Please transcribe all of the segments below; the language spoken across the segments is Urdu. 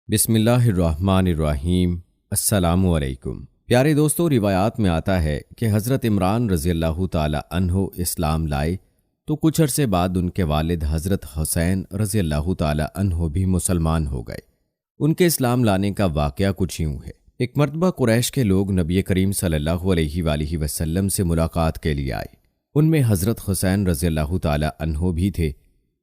بسم اللہ الرحمن الرحیم۔ السلام علیکم پیارے دوستو، روایات میں آتا ہے کہ حضرت عمران رضی اللہ تعالی عنہ اسلام لائے تو کچھ عرصے بعد ان کے والد حضرت حسین رضی اللہ تعالی عنہ بھی مسلمان ہو گئے۔ ان کے اسلام لانے کا واقعہ کچھ یوں ہے۔ ایک مرتبہ قریش کے لوگ نبی کریم صلی اللہ علیہ وآلہ وسلم سے ملاقات کے لیے آئے۔ ان میں حضرت حسین رضی اللہ تعالی عنہ بھی تھے۔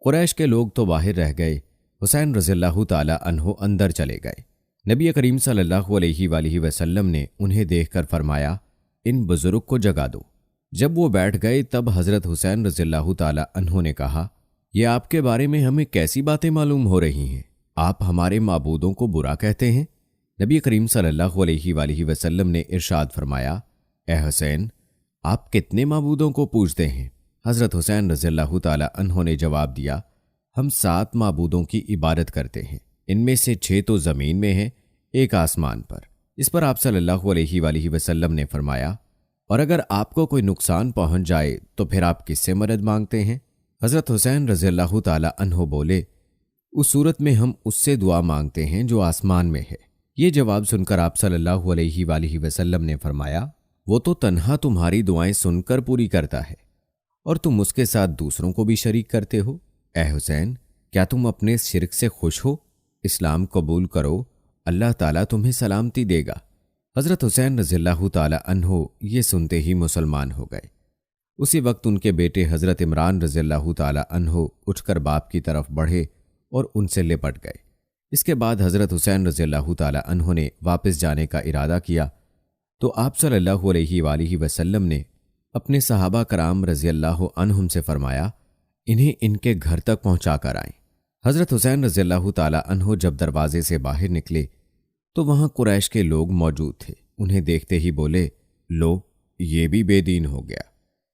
قریش کے لوگ تو باہر رہ گئے، حسین رضی اللہ تعالی عنہ اندر چلے گئے۔ نبی کریم صلی اللہ علیہ وآلہ وسلم نے انہیں دیکھ کر فرمایا، ان بزرگ کو جگا دو۔ جب وہ بیٹھ گئے تب حضرت حسین رضی اللہ تعالی عنہ نے کہا، یہ آپ کے بارے میں ہمیں کیسی باتیں معلوم ہو رہی ہیں؟ آپ ہمارے معبودوں کو برا کہتے ہیں؟ نبی کریم صلی اللہ علیہ وآلہ وسلم نے ارشاد فرمایا، اے حسین، آپ کتنے معبودوں کو پوجتے ہیں؟ حضرت حسین رضی اللہ تعالی عنہ نے جواب دیا، ہم 7 معبودوں کی عبادت کرتے ہیں، ان میں سے 6 تو زمین میں ہیں، ایک آسمان پر۔ اس پر آپ صلی اللہ علیہ وآلہ وسلم نے فرمایا، اور اگر آپ کو کوئی نقصان پہنچ جائے تو پھر آپ کس سے مدد مانگتے ہیں؟ حضرت حسین رضی اللہ تعالی عنہ بولے، اس صورت میں ہم اس سے دعا مانگتے ہیں جو آسمان میں ہے۔ یہ جواب سن کر آپ صلی اللہ علیہ وآلہ وسلم نے فرمایا، وہ تو تنہا تمہاری دعائیں سن کر پوری کرتا ہے، اور تم اس کے ساتھ دوسروں کو بھی شریک کرتے ہو۔ اے حسین، کیا تم اپنے اس شرک سے خوش ہو؟ اسلام قبول کرو، اللہ تعالیٰ تمہیں سلامتی دے گا۔ حضرت حسین رضی اللہ تعالی عنہ یہ سنتے ہی مسلمان ہو گئے۔ اسی وقت ان کے بیٹے حضرت عمران رضی اللہ تعالی عنہ اٹھ کر باپ کی طرف بڑھے اور ان سے لپٹ گئے۔ اس کے بعد حضرت حسین رضی اللہ تعالی عنہ نے واپس جانے کا ارادہ کیا تو آپ صلی اللہ علیہ وآلہ وسلم نے اپنے صحابہ کرام رضی اللہ عنہم سے فرمایا، انہیں ان کے گھر تک پہنچا کر آئیں۔ حضرت حسین رضی اللہ تعالی عنہ جب دروازے سے باہر نکلے تو وہاں قریش کے لوگ موجود تھے۔ انہیں دیکھتے ہی بولے، لو، یہ بھی بے دین ہو گیا۔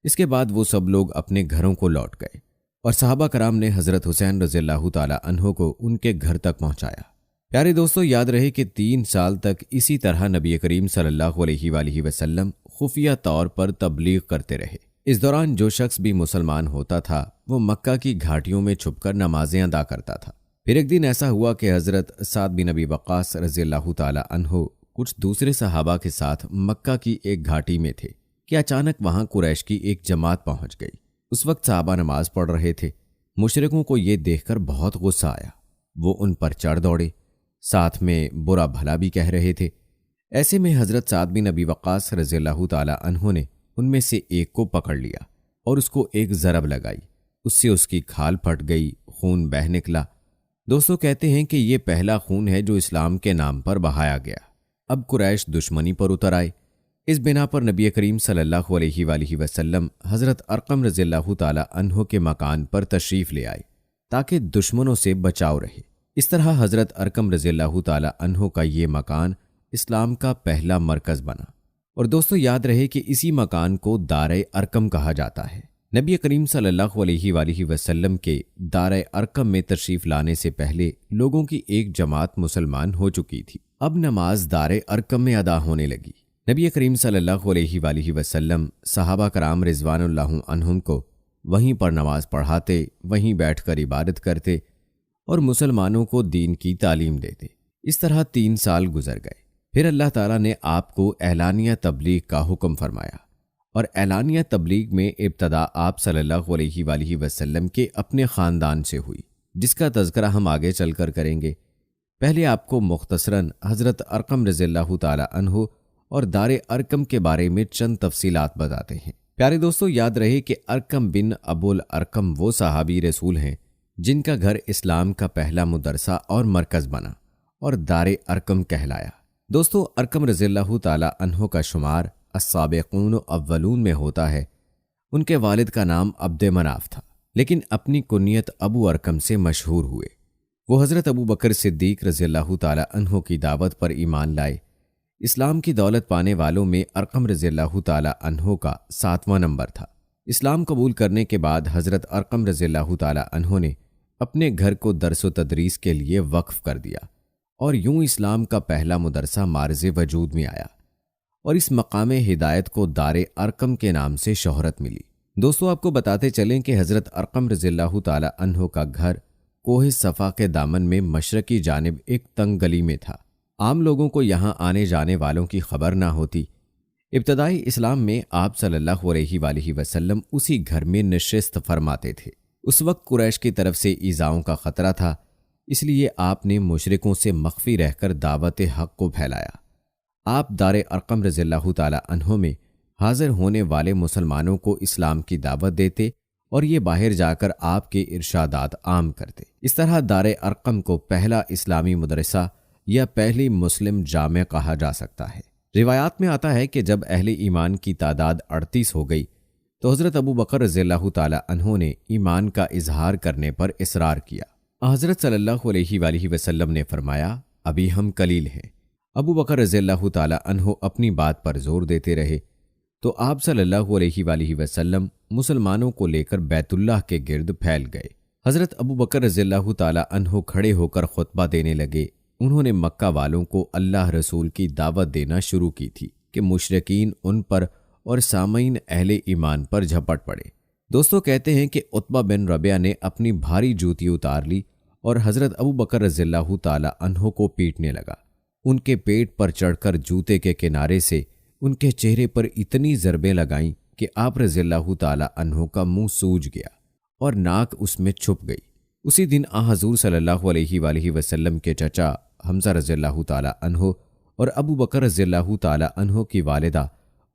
اس کے بعد وہ سب لوگ اپنے گھروں کو لوٹ گئے اور صحابہ کرام نے حضرت حسین رضی اللہ تعالی عنہ کو ان کے گھر تک پہنچایا۔ پیارے دوستو، یاد رہے کہ 3 سال تک اسی طرح نبی کریم صلی اللہ علیہ وآلہ وسلم خفیہ طور پر تبلیغ کرتے رہے۔ اس دوران جو شخص بھی مسلمان ہوتا تھا وہ مکہ کی گھاٹیوں میں چھپ کر نمازیں ادا کرتا تھا۔ پھر ایک دن ایسا ہوا کہ حضرت سعد بن ابی وقاص رضی اللہ تعالی عنہ کچھ دوسرے صحابہ کے ساتھ مکہ کی ایک گھاٹی میں تھے کہ اچانک وہاں قریش کی ایک جماعت پہنچ گئی۔ اس وقت صحابہ نماز پڑھ رہے تھے۔ مشرکوں کو یہ دیکھ کر بہت غصہ آیا، وہ ان پر چڑھ دوڑے، ساتھ میں برا بھلا بھی کہہ رہے تھے۔ ایسے میں حضرت سعد بن ابی وقاص رضی اللہ تعالی عنہ نے ان میں سے ایک کو پکڑ لیا اور اس کو ایک ضرب لگائی۔ اس سے اس کی کھال پھٹ گئی، خون بہہ نکلا۔ دوستو، کہتے ہیں کہ یہ پہلا خون ہے جو اسلام کے نام پر بہایا گیا۔ اب قریش دشمنی پر اتر آئے۔ اس بنا پر نبی کریم صلی اللہ علیہ وآلہ وسلم حضرت ارقم رضی اللہ تعالی عنہ کے مکان پر تشریف لے آئے تاکہ دشمنوں سے بچاؤ رہے۔ اس طرح حضرت ارقم رضی اللہ تعالی عنہ کا یہ مکان اسلام کا پہلا مرکز بنا۔ اور دوستو، یاد رہے کہ اسی مکان کو دار ارقم کہا جاتا ہے۔ نبی کریم صلی اللہ علیہ وآلہ وسلم کے دار ارقم میں تشریف لانے سے پہلے لوگوں کی ایک جماعت مسلمان ہو چکی تھی۔ اب نماز دار ارقم میں ادا ہونے لگی۔ نبی کریم صلی اللہ علیہ وآلہ وسلم صحابہ کرام رضوان اللہ عنہم کو وہیں پر نماز پڑھاتے، وہیں بیٹھ کر عبادت کرتے اور مسلمانوں کو دین کی تعلیم دیتے۔ اس طرح 3 سال گزر گئے۔ پھر اللہ تعالیٰ نے آپ کو اعلانیہ تبلیغ کا حکم فرمایا، اور اعلانیہ تبلیغ میں ابتدا آپ صلی اللہ علیہ وآلہ وسلم کے اپنے خاندان سے ہوئی، جس کا تذکرہ ہم آگے چل کر کریں گے۔ پہلے آپ کو مختصراً حضرت ارقم رضی اللہ تعالی عنہ اور دار ارقم کے بارے میں چند تفصیلات بتاتے ہیں۔ پیارے دوستو، یاد رہے کہ ارقم بن ابو الارقم وہ صحابی رسول ہیں جن کا گھر اسلام کا پہلا مدرسہ اور مرکز بنا اور دار ارقم کہلایا۔ دوستو، ارقم رضی اللہ تعالی عنہ کا شمار السابقون اولون میں ہوتا ہے۔ ان کے والد کا نام عبد مناف تھا، لیکن اپنی کنیت ابو ارقم سے مشہور ہوئے۔ وہ حضرت ابو بکر صدیق رضی اللہ تعالی عنہ کی دعوت پر ایمان لائے۔ اسلام کی دولت پانے والوں میں ارقم رضی اللہ تعالی عنہ کا 7واں نمبر تھا۔ اسلام قبول کرنے کے بعد حضرت ارقم رضی اللہ تعالی عنہ نے اپنے گھر کو درس و تدریس کے لیے وقف کر دیا، اور یوں اسلام کا پہلا مدرسہ مارز وجود میں آیا، اور اس مقام ہدایت کو دار ارقم کے نام سے شہرت ملی۔ دوستو، آپ کو بتاتے چلیں کہ حضرت ارقم رضی اللہ تعالی عنہ کا گھر کوہ صفا کے دامن میں مشرقی جانب ایک تنگ گلی میں تھا۔ عام لوگوں کو یہاں آنے جانے والوں کی خبر نہ ہوتی۔ ابتدائی اسلام میں آپ صلی اللہ علیہ وآلہ وسلم اسی گھر میں نشست فرماتے تھے۔ اس وقت قریش کی طرف سے ایذاؤں کا خطرہ تھا، اس لیے آپ نے مشرکوں سے مخفی رہ کر دعوت حق کو پھیلایا۔ آپ دار ارقم رضی اللہ تعالی عنہ میں حاضر ہونے والے مسلمانوں کو اسلام کی دعوت دیتے اور یہ باہر جا کر آپ کے ارشادات عام کرتے۔ اس طرح دار ارقم کو پہلا اسلامی مدرسہ یا پہلی مسلم جامع کہا جا سکتا ہے۔ روایات میں آتا ہے کہ جب اہل ایمان کی تعداد 38 ہو گئی تو حضرت ابو بکر رضی اللہ تعالی عنہ نے ایمان کا اظہار کرنے پر اصرار کیا۔ حضرت صلی اللہ علیہ وآلہ وسلم نے فرمایا، ابھی ہم قلیل ہیں۔ ابو بکر رضی اللہ تعالی عنہ اپنی بات پر زور دیتے رہے تو آپ صلی اللہ علیہ وآلہ وسلم مسلمانوں کو لے کر بیت اللہ کے گرد پھیل گئے۔ حضرت ابو بکر رضی اللہ تعالی عنہ کھڑے ہو کر خطبہ دینے لگے۔ انہوں نے مکہ والوں کو اللہ رسول کی دعوت دینا شروع کی تھی کہ مشرکین ان پر اور سامعین اہل ایمان پر جھپٹ پڑے۔ دوستو کہتے ہیں کہ عتبہ بن ربیعہ نے اپنی بھاری جوتی اتار لی اور حضرت ابو بکر رضی اللہ تعالی عنہ کو پیٹنے لگا۔ ان کے پیٹ پر چڑھ کر جوتے کے کنارے سے ان کے چہرے پر اتنی ضربیں لگائیں کہ آپ رضی اللہ تعالی عنہ کا منہ سوج گیا اور ناک اس میں چھپ گئی۔ اسی دن حضور صلی اللہ علیہ وآلہ وسلم کے چچا حمزہ رضی اللہ تعالی عنہ اور ابو بکر رضی اللہ تعالی عنہ کی والدہ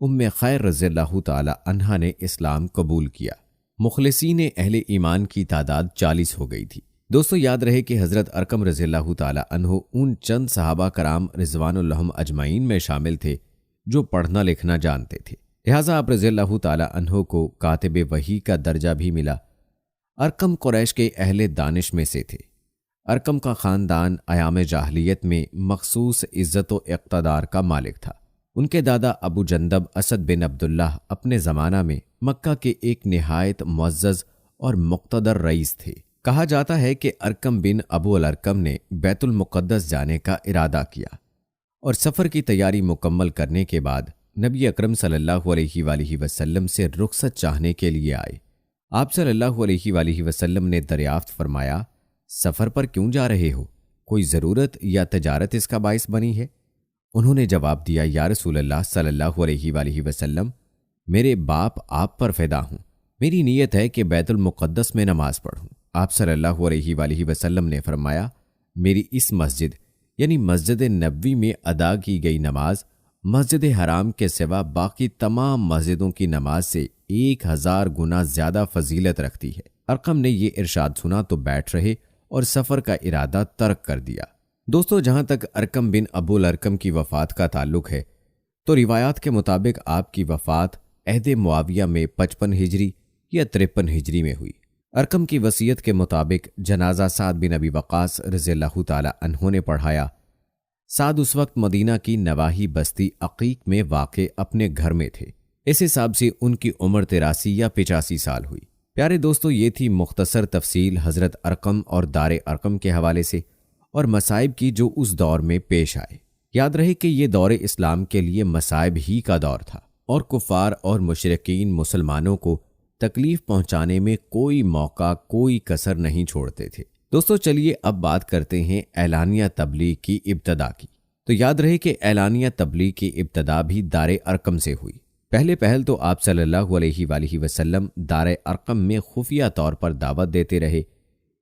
ام خیر رضی اللہ تعالی عنہا نے اسلام قبول کیا۔ مخلصین اہل ایمان کی تعداد 40 ہو گئی تھی۔ دوستو یاد رہے کہ حضرت ارقم رضی اللہ تعالی عنہ ان چند صحابہ کرام رضوان اللہم اجمعین میں شامل تھے جو پڑھنا لکھنا جانتے تھے، لہٰذا آپ رضی اللہ تعالی عنہ کو کاتب وحی کا درجہ بھی ملا۔ ارقم قریش کے اہل دانش میں سے تھے۔ ارقم کا خاندان ایام جاہلیت میں مخصوص عزت و اقتدار کا مالک تھا۔ ان کے دادا ابو جندب اسد بن عبداللہ اپنے زمانہ میں مکہ کے ایک نہایت معزز اور مقتدر رئیس تھے۔ کہا جاتا ہے کہ ارقم بن ابو الارقم نے بیت المقدس جانے کا ارادہ کیا اور سفر کی تیاری مکمل کرنے کے بعد نبی اکرم صلی اللہ علیہ وآلہ وسلم سے رخصت چاہنے کے لیے آئے۔ آپ صلی اللہ علیہ وآلہ وسلم نے دریافت فرمایا، سفر پر کیوں جا رہے ہو؟ کوئی ضرورت یا تجارت اس کا باعث بنی ہے؟ انہوں نے جواب دیا، یا رسول اللہ صلی اللہ علیہ وآلہ وسلم، میرے باپ آپ پر فدا ہوں، میری نیت ہے کہ بیت المقدس میں نماز پڑھوں۔ آپ صلی اللہ علیہ وآلہ وسلم نے فرمایا، میری اس مسجد یعنی مسجد نبوی میں ادا کی گئی نماز مسجد حرام کے سوا باقی تمام مسجدوں کی نماز سے 1000 گنا زیادہ فضیلت رکھتی ہے۔ ارقم نے یہ ارشاد سنا تو بیٹھ رہے اور سفر کا ارادہ ترک کر دیا۔ دوستو جہاں تک ارقم بن ابو الارقم کی وفات کا تعلق ہے تو روایات کے مطابق آپ کی وفات عہد معاویہ میں 55 ہجری یا 53 ہجری میں ہوئی۔ ارقم کی وصیت کے مطابق جنازہ سعد بن ابی وقاص رضی اللہ تعالی عنہ نے پڑھایا۔ سعد اس وقت مدینہ کی نواحی بستی عقیق میں واقع اپنے گھر میں تھے۔ اس حساب سے ان کی عمر 83 یا 85 سال ہوئی۔ پیارے دوستو یہ تھی مختصر تفصیل حضرت ارقم اور دار ارقم کے حوالے سے اور مصائب کی جو اس دور میں پیش آئے۔ یاد رہے کہ یہ دور اسلام کے لیے مصائب ہی کا دور تھا اور کفار اور مشرکین مسلمانوں کو تکلیف پہنچانے میں کوئی موقع کوئی کسر نہیں چھوڑتے تھے۔ دوستو چلیے اب بات کرتے ہیں اعلانیہ تبلیغ کی ابتدا کی۔ تو یاد رہے کہ اعلانیہ تبلیغ کی ابتدا بھی دار ارقم سے ہوئی۔ پہل تو آپ صلی اللہ علیہ وآلہ وسلم دار ارقم میں خفیہ طور پر دعوت دیتے رہے،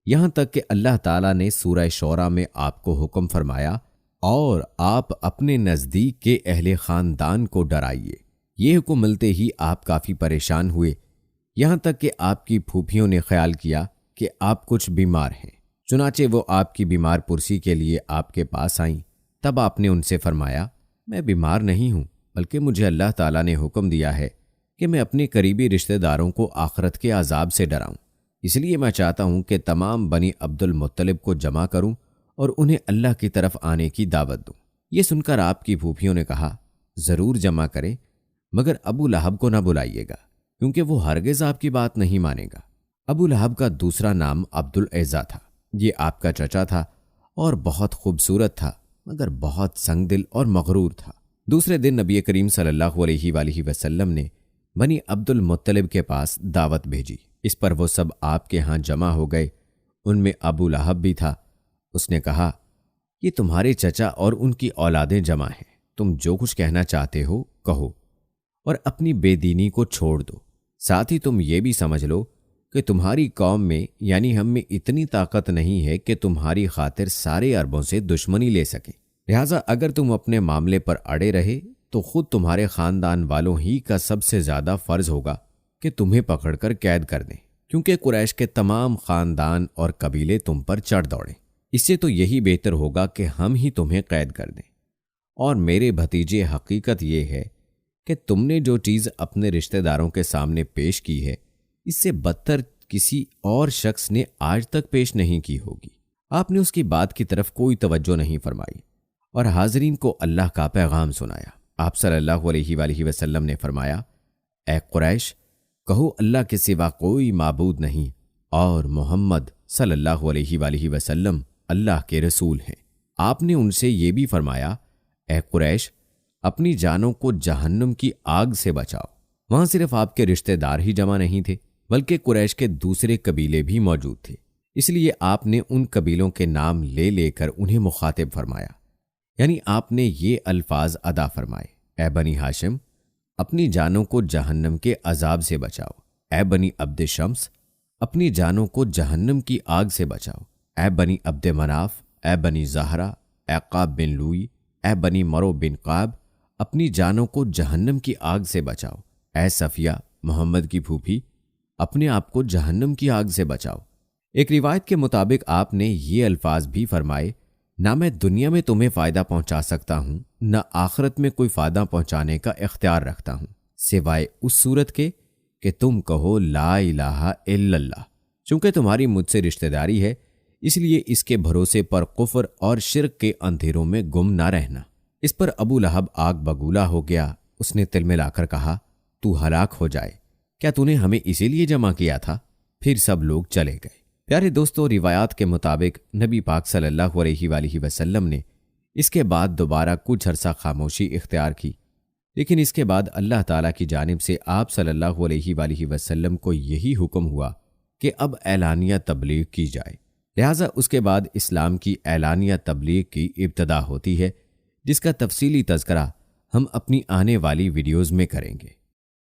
یہاں تک کہ اللہ تعالیٰ نے سورہ شعراء میں آپ کو حکم فرمایا، اور آپ اپنے نزدیک کے اہل خاندان کو ڈرائیے۔ یہ حکم ملتے ہی آپ کافی پریشان ہوئے، یہاں تک کہ آپ کی پھوپھیوں نے خیال کیا کہ آپ کچھ بیمار ہیں، چنانچہ وہ آپ کی بیمار پرسی کے لیے آپ کے پاس آئیں۔ تب آپ نے ان سے فرمایا، میں بیمار نہیں ہوں، بلکہ مجھے اللہ تعالیٰ نے حکم دیا ہے کہ میں اپنے قریبی رشتہ داروں کو آخرت کے عذاب سے ڈراؤں، اس لیے میں چاہتا ہوں کہ تمام بنی عبد المطلب کو جمع کروں اور انہیں اللہ کی طرف آنے کی دعوت دوں۔ یہ سن کر آپ کی پھوپھیوں نے کہا، ضرور جمع کریں، مگر ابو لہب کو نہ بلائیے گا، کیونکہ وہ ہرگز آپ کی بات نہیں مانے گا۔ ابو لہب کا دوسرا نام عبد العزہ تھا۔ یہ آپ کا چچا تھا اور بہت خوبصورت تھا، مگر بہت سنگ دل اور مغرور تھا۔ دوسرے دن نبی کریم صلی اللہ علیہ وآلہ وسلم نے بنی عبد المطلب کے پاس دعوت بھیجی۔ اس پر وہ سب آپ کے ہاں جمع ہو گئے ان میں ابو لہب بھی تھا۔ اس نے کہا، یہ تمہارے چچا اور ان کی اولادیں جمع ہیں، تم جو کچھ کہنا چاہتے ہو کہو اور اپنی بے دینی کو چھوڑ دو۔ ساتھ ہی تم یہ بھی سمجھ لو کہ تمہاری قوم میں یعنی ہم میں اتنی طاقت نہیں ہے کہ تمہاری خاطر سارے عربوں سے دشمنی لے سکیں، لہٰذا اگر تم اپنے معاملے پر اڑے رہے تو خود تمہارے خاندان والوں ہی کا سب سے زیادہ فرض ہوگا کہ تمہیں پکڑ کر قید کر دیں، کیونکہ قریش کے تمام خاندان اور قبیلے تم پر چڑھ دوڑیں۔ اس سے تو یہی بہتر ہوگا کہ ہم ہی تمہیں قید کر دیں۔ اور میرے بھتیجے، حقیقت یہ ہے کہ تم نے جو چیز اپنے رشتہ داروں کے سامنے پیش کی ہے، اس سے بدتر کسی اور شخص نے آج تک پیش نہیں کی ہوگی۔ آپ نے اس کی بات کی طرف کوئی توجہ نہیں فرمائی اور حاضرین کو اللہ کا پیغام سنایا۔ آپ صلی اللہ علیہ وآلہ وسلم نے فرمایا، اے قریش، کہو اللہ کے سوا کوئی معبود نہیں اور محمد صلی اللہ علیہ وآلہ وسلم اللہ کے رسول ہیں۔ آپ نے ان سے یہ بھی فرمایا، اے قریش، اپنی جانوں کو جہنم کی آگ سے بچاؤ۔ وہاں صرف آپ کے رشتہ دار ہی جمع نہیں تھے بلکہ قریش کے دوسرے قبیلے بھی موجود تھے، اس لیے آپ نے ان قبیلوں کے نام لے لے کر انہیں مخاطب فرمایا، یعنی آپ نے یہ الفاظ ادا فرمائے، اے بنی ہاشم، اپنی جانوں کو جہنم کے عذاب سے بچاؤ۔ اے بنی عبد شمس، اپنی جانوں کو جہنم کی آگ سے بچاؤ۔ اے بنی عبد مناف، اے بنی زہرا، اے قاب بن لوئی، اے بنی مرو بن قاب، اپنی جانوں کو جہنم کی آگ سے بچاؤ۔ اے صفیہ، محمد کی پھوپھی، اپنے آپ کو جہنم کی آگ سے بچاؤ۔ ایک روایت کے مطابق آپ نے یہ الفاظ بھی فرمائے، نہ میں دنیا میں تمہیں فائدہ پہنچا سکتا ہوں، نہ آخرت میں کوئی فائدہ پہنچانے کا اختیار رکھتا ہوں، سوائے اس صورت کے کہ تم کہو لا الہ الا اللہ۔ چونکہ تمہاری مجھ سے رشتہ داری ہے، اس لیے اس کے بھروسے پر کفر اور شرک کے اندھیروں میں گم نہ رہنا۔ اس پر ابو لہب آگ بگولا ہو گیا۔ اس نے تل ملا کر کہا، تو ہلاک ہو جائے، کیا تو نے ہمیں اسی لیے جمع کیا تھا؟ پھر سب لوگ چلے گئے۔ پیارے دوستو، روایات کے مطابق نبی پاک صلی اللہ علیہ وآلہ وسلم نے اس کے بعد دوبارہ کچھ عرصہ خاموشی اختیار کی، لیکن اس کے بعد اللہ تعالیٰ کی جانب سے آپ صلی اللہ علیہ وآلہ وسلم کو یہی حکم ہوا کہ اب اعلانیہ تبلیغ کی جائے، لہٰذا اس کے بعد اسلام کی اعلانیہ تبلیغ کی ابتدا ہوتی ہے، جس کا تفصیلی تذکرہ ہم اپنی آنے والی ویڈیوز میں کریں گے۔